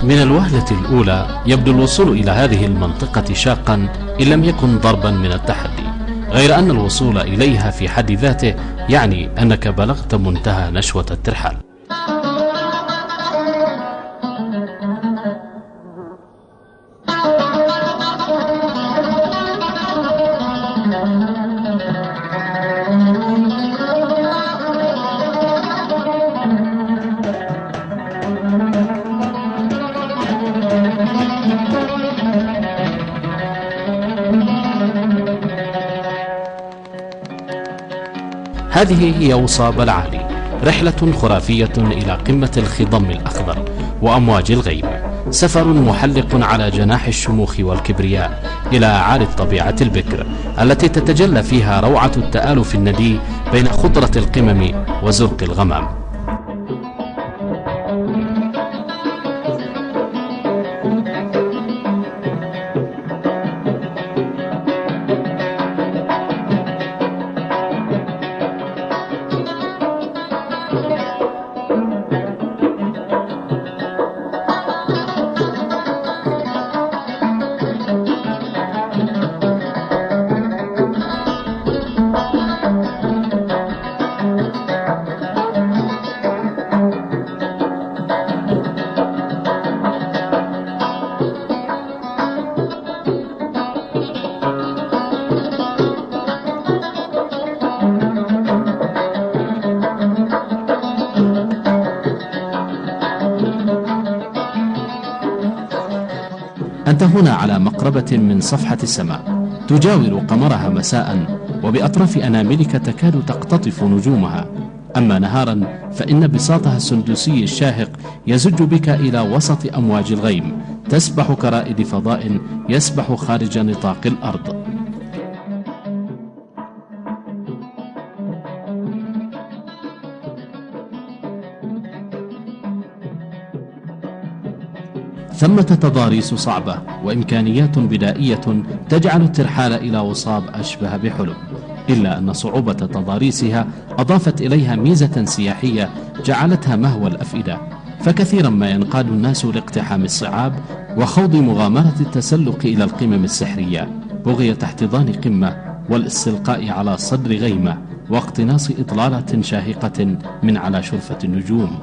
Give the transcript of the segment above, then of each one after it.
من الوهلة الأولى يبدو الوصول إلى هذه المنطقة شاقا إن لم يكن ضربا من التحدي، غير أن الوصول إليها في حد ذاته يعني أنك بلغت منتهى نشوة الترحال. هذه هي وصاب العالي، رحلة خرافية إلى قمة الخضم الأخضر وأمواج الغيم، سفر محلق على جناح الشموخ والكبرياء إلى أعالي الطبيعة البكر التي تتجلى فيها روعة التآلف الندي بين خضرة القمم وزرق الغمام. أنت هنا على مقربة من صفحة السماء تجاور قمرها مساء، وبأطراف أناملك تكاد تقتطف نجومها، أما نهارا فإن بساطها السندسي الشاهق يزج بك إلى وسط أمواج الغيم، تسبح كرائد فضاء يسبح خارج نطاق الأرض. ثمة تضاريس صعبة وإمكانيات بدائية تجعل الترحال إلى وصاب أشبه بحلم، إلا أن صعوبة تضاريسها أضافت إليها ميزة سياحية جعلتها مهوى الأفئدة، فكثيرا ما ينقاد الناس لاقتحام الصعاب وخوض مغامرة التسلق إلى القمم السحرية بغية احتضان قمة والاستلقاء على صدر غيمة واقتناص إطلالة شاهقة من على شرفة النجوم.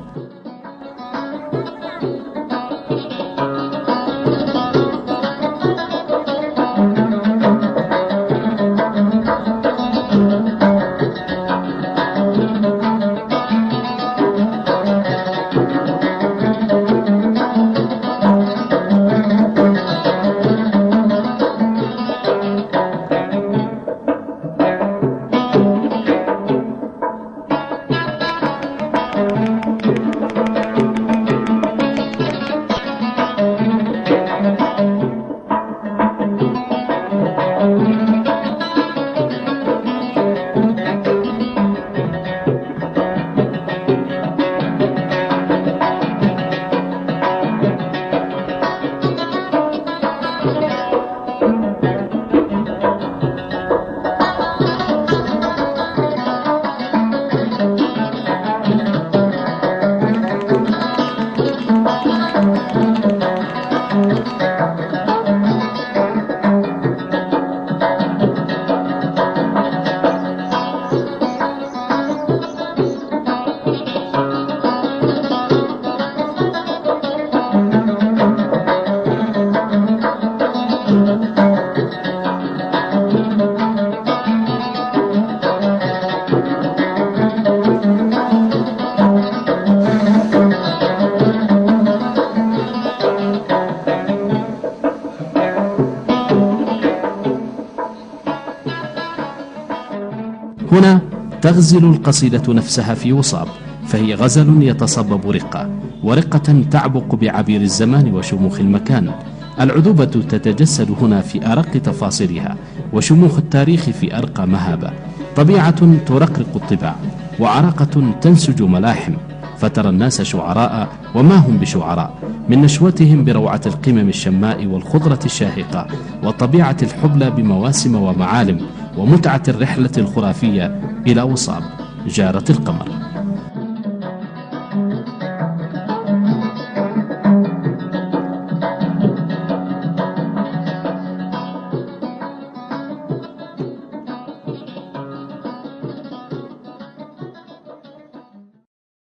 هنا تغزل القصيدة نفسها في وصاب، فهي غزل يتصبب رقة، ورقة تعبق بعبير الزمان وشموخ المكان. العذوبة تتجسد هنا في أرق تفاصيلها، وشموخ التاريخ في أرقى مهابة. طبيعة ترقرق الطباع، وعراقة تنسج ملاحم، فترى الناس شعراء وما هم بشعراء من نشوتهم بروعة القمم الشماء والخضرة الشاهقة والطبيعة الحبلى بمواسم ومعالم ومتعة الرحلة الخرافية إلى وصاب جارة القمر.